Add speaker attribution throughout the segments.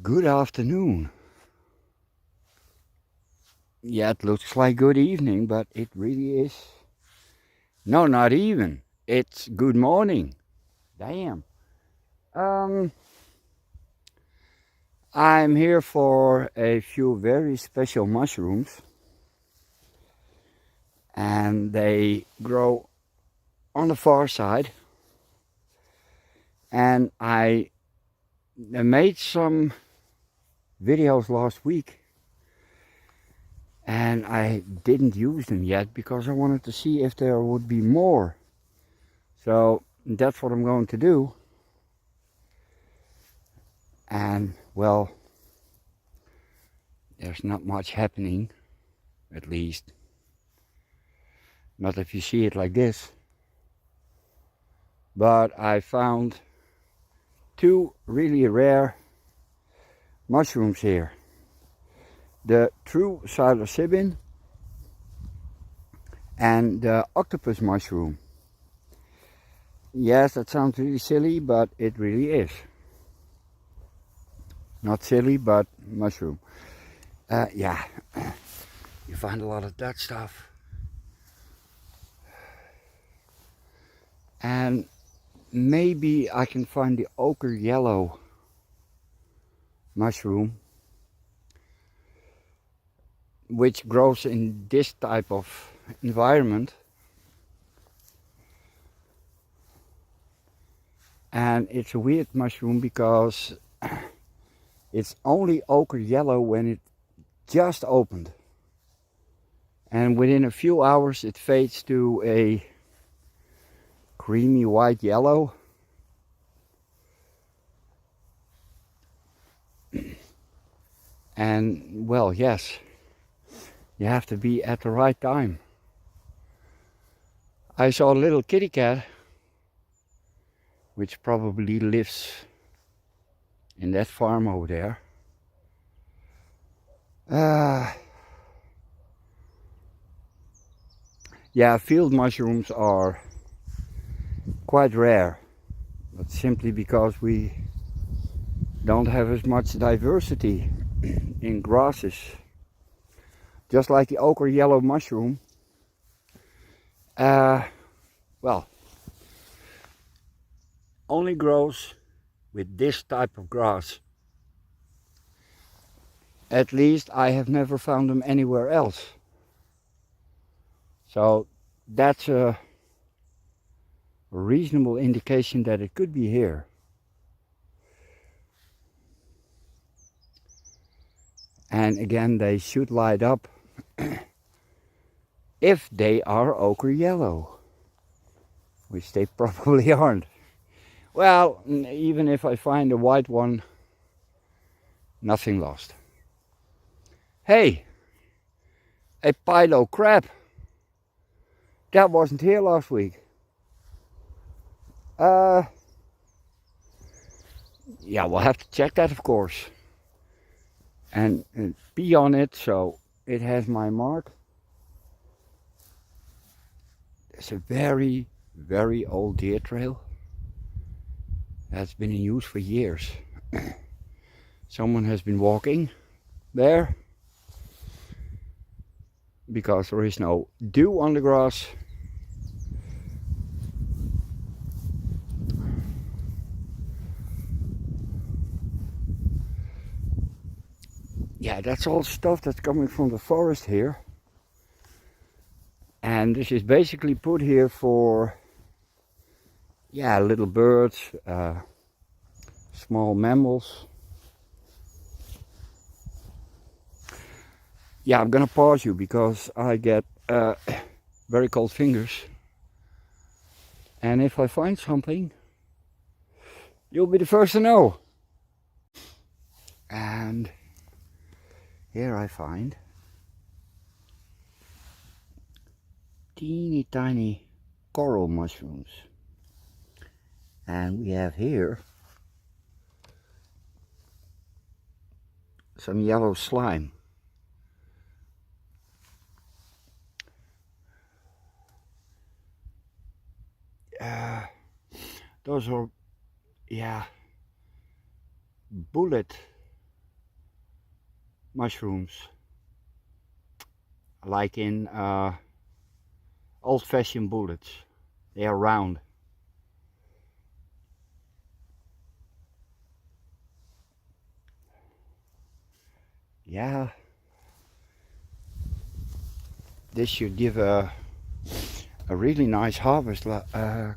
Speaker 1: Good afternoon. Yeah, it looks like good evening, but it really is. No, not even. It's good morning. Damn. I'm here for a few very special mushrooms, and they grow on the far side. And I made some videos last week, and I didn't use them yet because I wanted to see if there would be more. So that's what I'm going to do. And well, there's not much happening, at least not if you see it like this. But I found two really rare mushrooms here. The true psilocybin and the octopus mushroom. Yes, that sounds really silly, but it really is. Not silly, but mushroom. Yeah, you find a lot of that stuff. And maybe I can find the ochre yellow mushroom, which grows in this type of environment. And it's a weird mushroom because it's only ochre yellow when it just opened. And within a few hours it fades to a creamy white yellow. And well, yes, you have to be at the right time. I saw a little kitty cat, which probably lives in that farm over there. Yeah, field mushrooms are quite rare, but simply because we don't have as much diversity in grasses. Just like the ochre yellow mushroom, well, only grows with this type of grass. At least I have never found them anywhere else. So that's a reasonable indication that it could be here. And again, they should light up if they are ochre yellow, which they probably aren't. Well, even if I find a white one, nothing lost. Hey, a pilo crab. That wasn't here last week. Yeah, we'll have to check that, of course. And pee on it so it has my mark. It's a very, very old deer trail that's been in use for years. Someone has been walking there because there is no dew on the grass. Yeah, that's all stuff that's coming from the forest here. And this is basically put here for, yeah, little birds, small mammals. Yeah, I'm gonna pause you because I get very cold fingers. And if I find something, you'll be the first to know. And here I find teeny tiny coral mushrooms. And we have here some yellow slime. Those are, yeah, bullet mushrooms, like in old-fashioned bullets. They are round. Yeah, this should give a really nice harvest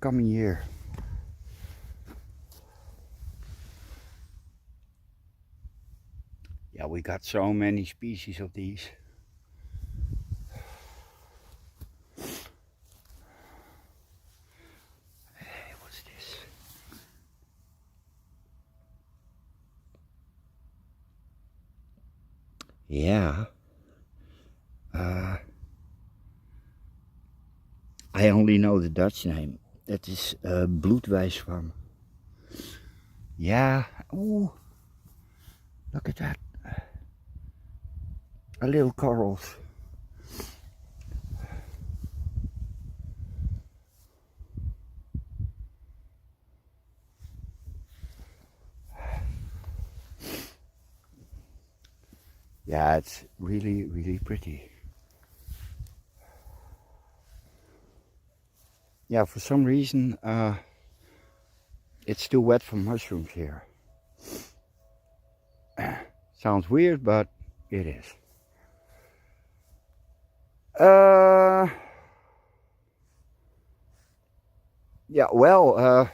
Speaker 1: coming year. Yeah, we got so many species of these. Hey, what's this? Yeah. I only know the Dutch name. That is bloedwijswam. Yeah. Ooh. Look at that. A little corals. Yeah, it's really, really pretty. Yeah, for some reason it's too wet for mushrooms here. Sounds weird, but it is. Yeah, well,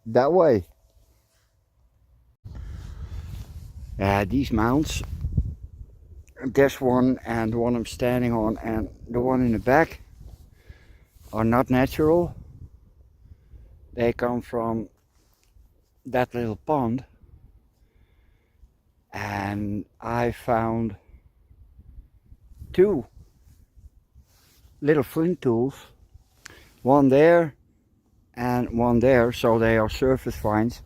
Speaker 1: that way. These mounts, this one and the one I'm standing on and the one in the back, are not natural. They come from that little pond, and I found two little flint tools, one there and one there, so they are surface finds,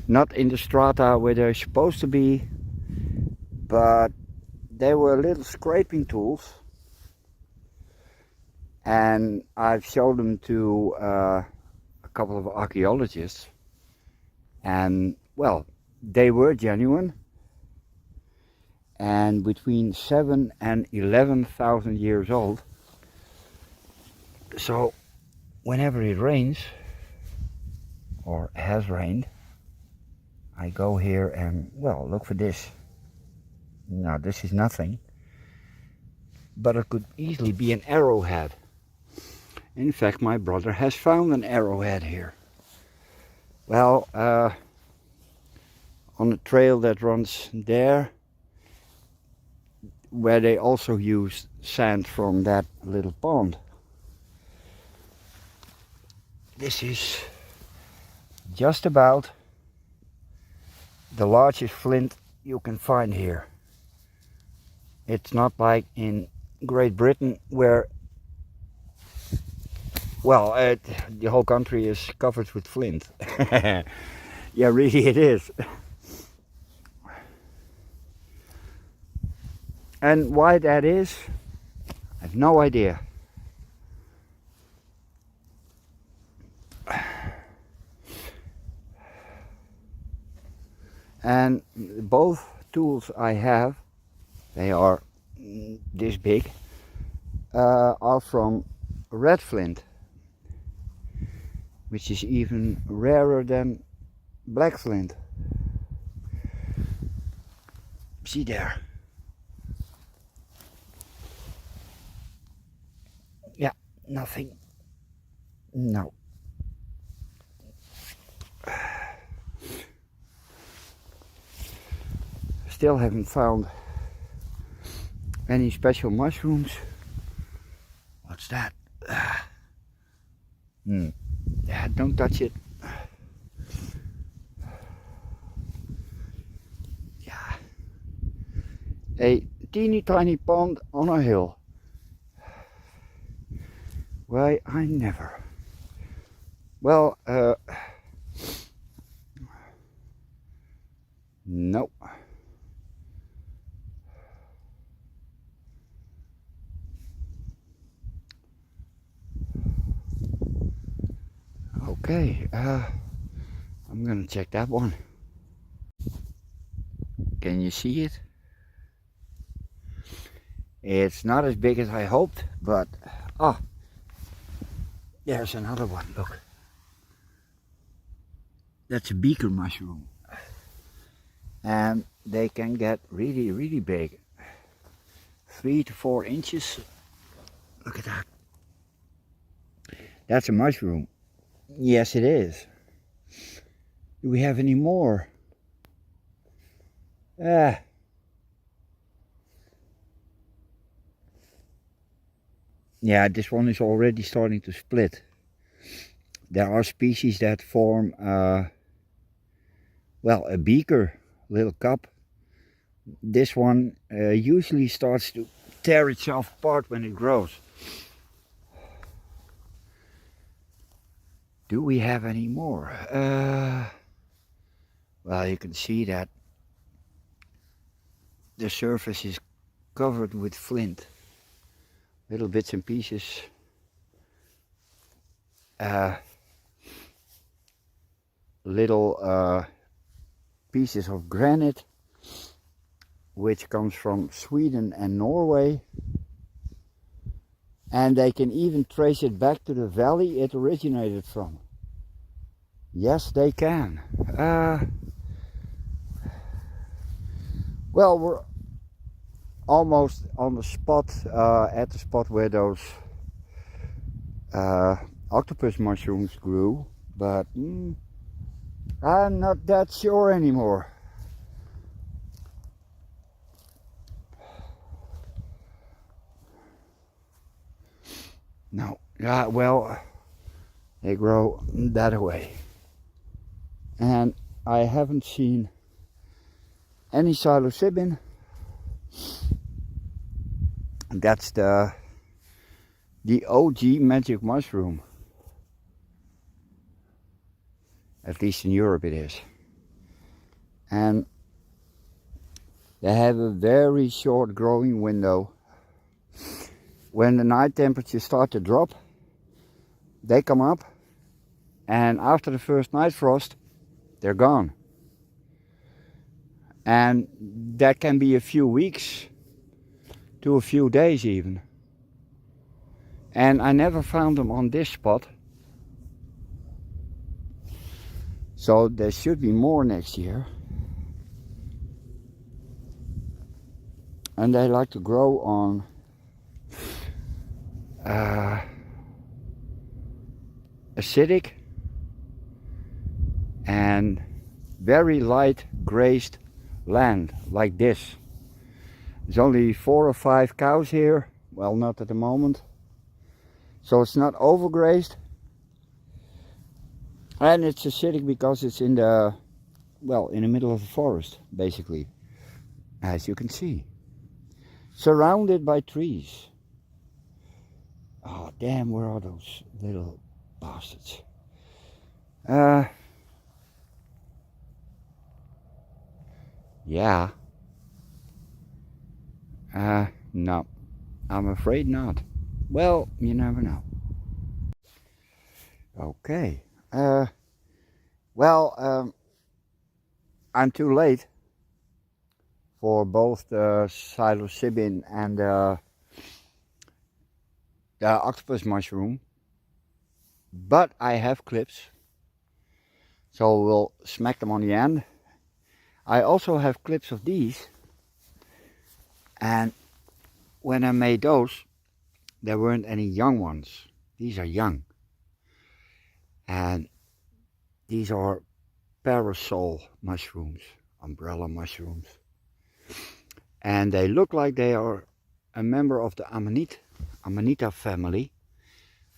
Speaker 1: not in the strata where they're supposed to be, but they were little scraping tools, and I've showed them to a couple of archaeologists, and well, they were genuine, and between 7,000 and 11,000 years old. So whenever it rains, or has rained, I go here and, well, look for this. Now this is nothing, but it could easily be an arrowhead. In fact, my brother has found an arrowhead here. Well, on a trail that runs there, where they also use sand from that little pond. This is just about the largest flint you can find here. It's not like in Great Britain where, well, the whole country is covered with flint. Yeah, really it is. And why that is, I have no idea. And both tools I have, they are this big, are from red flint, which is even rarer than black flint. See there. Yeah, nothing. No. Still haven't found any special mushrooms. What's that? Yeah, don't touch it. Yeah. A teeny tiny pond on a hill. Why, I never. Well, nope. Okay, I'm gonna check that one. Can you see it? It's not as big as I hoped, but oh, there's another one, look. That's a beaker mushroom. And they can get really, really big. 3 to 4 inches. Look at that. That's a mushroom. Yes, it is. Do we have any more? Yeah, this one is already starting to split. There are species that form, well, a beaker, little cup. This one usually starts to tear itself apart when it grows. Do we have any more? Well, you can see that the surface is covered with flint. Little bits and pieces. Little pieces of granite, which comes from Sweden and Norway. And they can even trace it back to the valley it originated from. Yes, they can. Well, we're almost on the spot, at the spot where those octopus mushrooms grew, but I'm not that sure anymore. No, well, they grow that way. And I haven't seen any psilocybin. That's the OG magic mushroom. At least in Europe it is. And they have a very short growing window. When the night temperatures start to drop, they come up, and after the first night frost, they're gone. And that can be a few weeks to a few days even. And I never found them on this spot. So there should be more next year. And they like to grow on acidic and very light grazed land like this. There's only 4 or 5 cows here. Well, not at the moment. So it's not overgrazed. And it's acidic because it's in the, well, in the middle of the forest, basically. As you can see. Surrounded by trees. Oh, damn, where are those little bastards? Yeah. No. I'm afraid not. Well, you never know. Okay. Well, I'm too late for both the psilocybin and the octopus mushroom, but I have clips, so we'll smack them on the end. I also have clips of these, and when I made those, there weren't any young ones. These are young, and these are parasol mushrooms, umbrella mushrooms, and they look like they are a member of the Amanita family,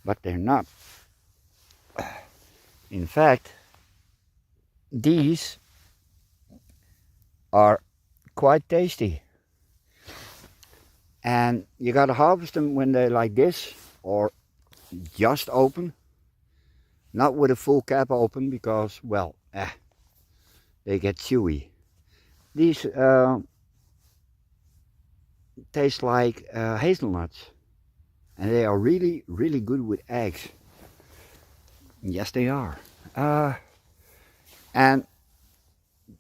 Speaker 1: but they're not. In fact, these are quite tasty, and you gotta harvest them when they're like this, or just open, not with a full cap open, because, well, they get chewy. These taste like hazelnuts, and they are really, really good with eggs. Yes, they are. And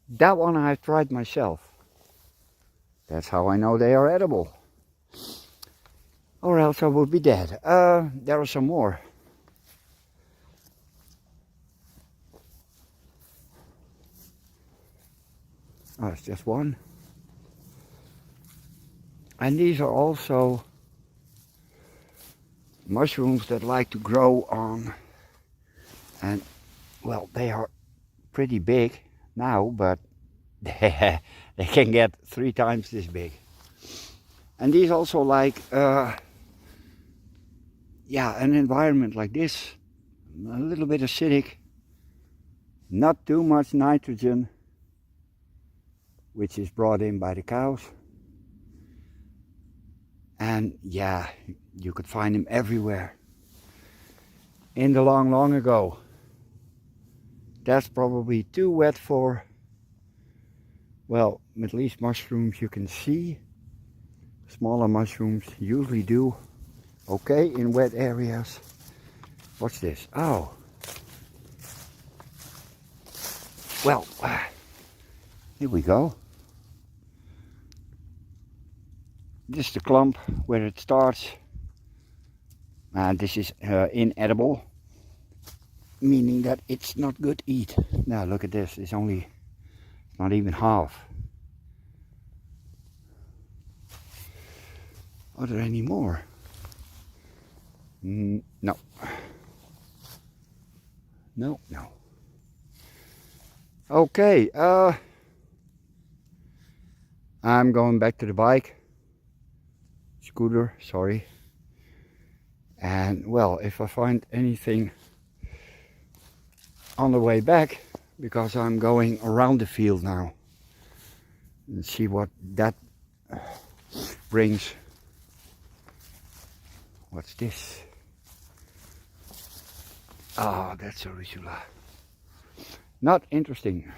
Speaker 1: that one I've tried myself. That's how I know they are edible. Or else I would be dead. There are some more. Oh, it's just one. And these are also mushrooms that like to grow on, and well, they are pretty big now, but they can get 3 times this big. And these also like yeah, an environment like this, a little bit acidic, not too much nitrogen, which is brought in by the cows. And yeah, you could find them everywhere. In the long ago. That's probably too wet for, well, Middle East mushrooms you can see. Smaller mushrooms usually do okay in wet areas. What's this? Oh. Well, here we go. This is the clump where it starts. And this is inedible, meaning that it's not good to eat. Now look at this, it's only not even half. Are there any more? No. No. Okay, I'm going back to the bike. Scooter, sorry. And well, if I find anything on the way back, because I'm going around the field now and see what that brings. What's this? Ah, that's a Risula. Not interesting.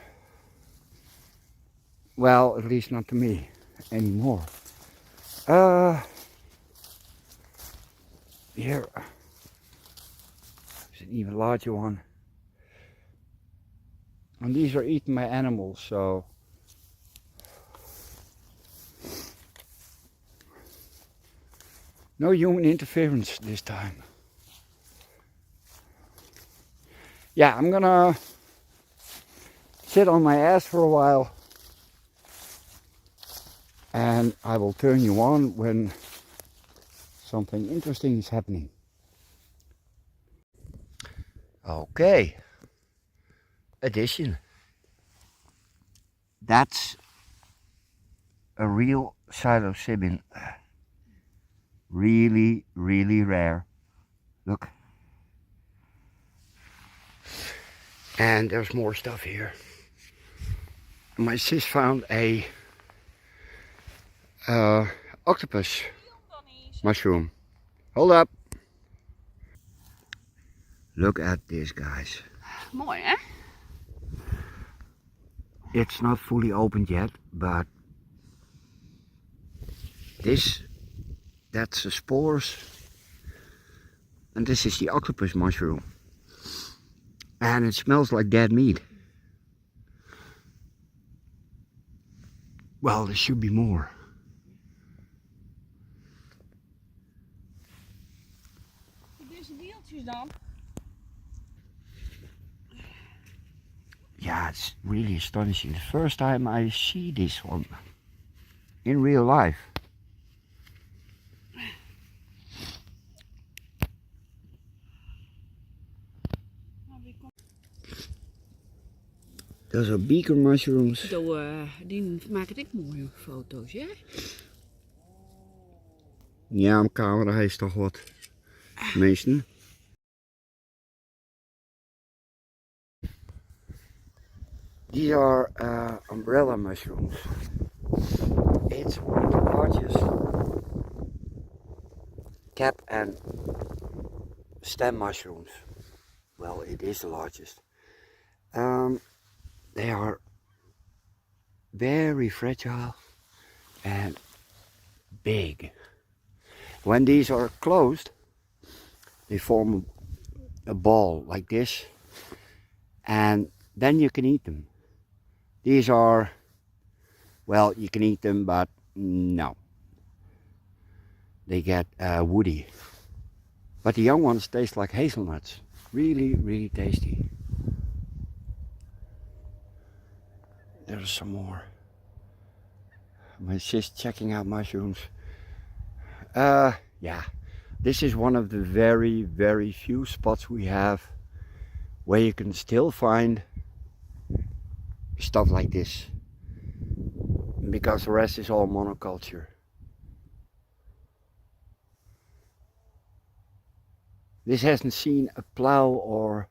Speaker 1: Well, at least not to me anymore. Here is an even larger one. And these are eaten by animals, so no human interference this time. Yeah, I'm gonna sit on my ass for a while and I will turn you on when something interesting is happening. Okay. Addition. That's a real psilocybin. Really, really rare. Look. And there's more stuff here. My sis found a octopus mushroom. Hold up. Look at this, guys.
Speaker 2: Mooi, hè?
Speaker 1: It's not fully opened yet, but that's the spores. And this is the octopus mushroom. And it smells like dead meat. Well, there should be more.
Speaker 2: Deze deeltjes dan?
Speaker 1: Yeah, it's really astonishing. The first time I see this one in real life. Those are beaker mushrooms.
Speaker 2: Die maken ik mooie foto's, ja?
Speaker 1: Ja, een camera is toch wat. Meesten. These are umbrella mushrooms. It's one of the largest cap and stem mushrooms. Well, it is the largest. They are very fragile and big. When these are closed, they form a ball like this, and then you can eat them. These are, well, you can eat them, but No. They get woody. But the young ones taste like hazelnuts. Really, really tasty. There's some more. My sis checking out mushrooms. Yeah. This is one of the very, very few spots we have where you can still find stuff like this. Because the rest is all monoculture. This hasn't seen a plow or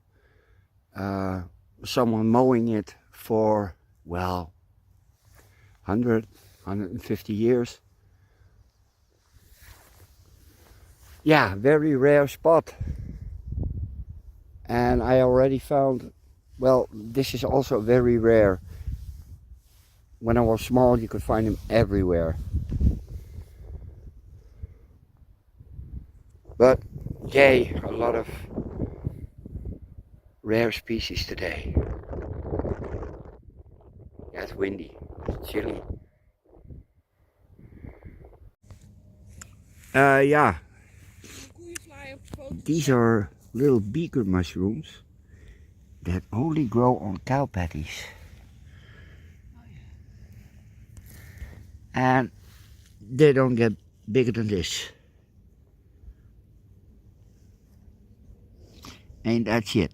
Speaker 1: someone mowing it for, well, 100, 150 years. Yeah, very rare spot. And I already found, well, this is also very rare. When I was small, you could find them everywhere. But yay, a lot of rare species today. Yeah, it's windy, it's chilly. Yeah, these are little beaker mushrooms that only grow on cow patties. And they don't get bigger than this. Ain't that shit?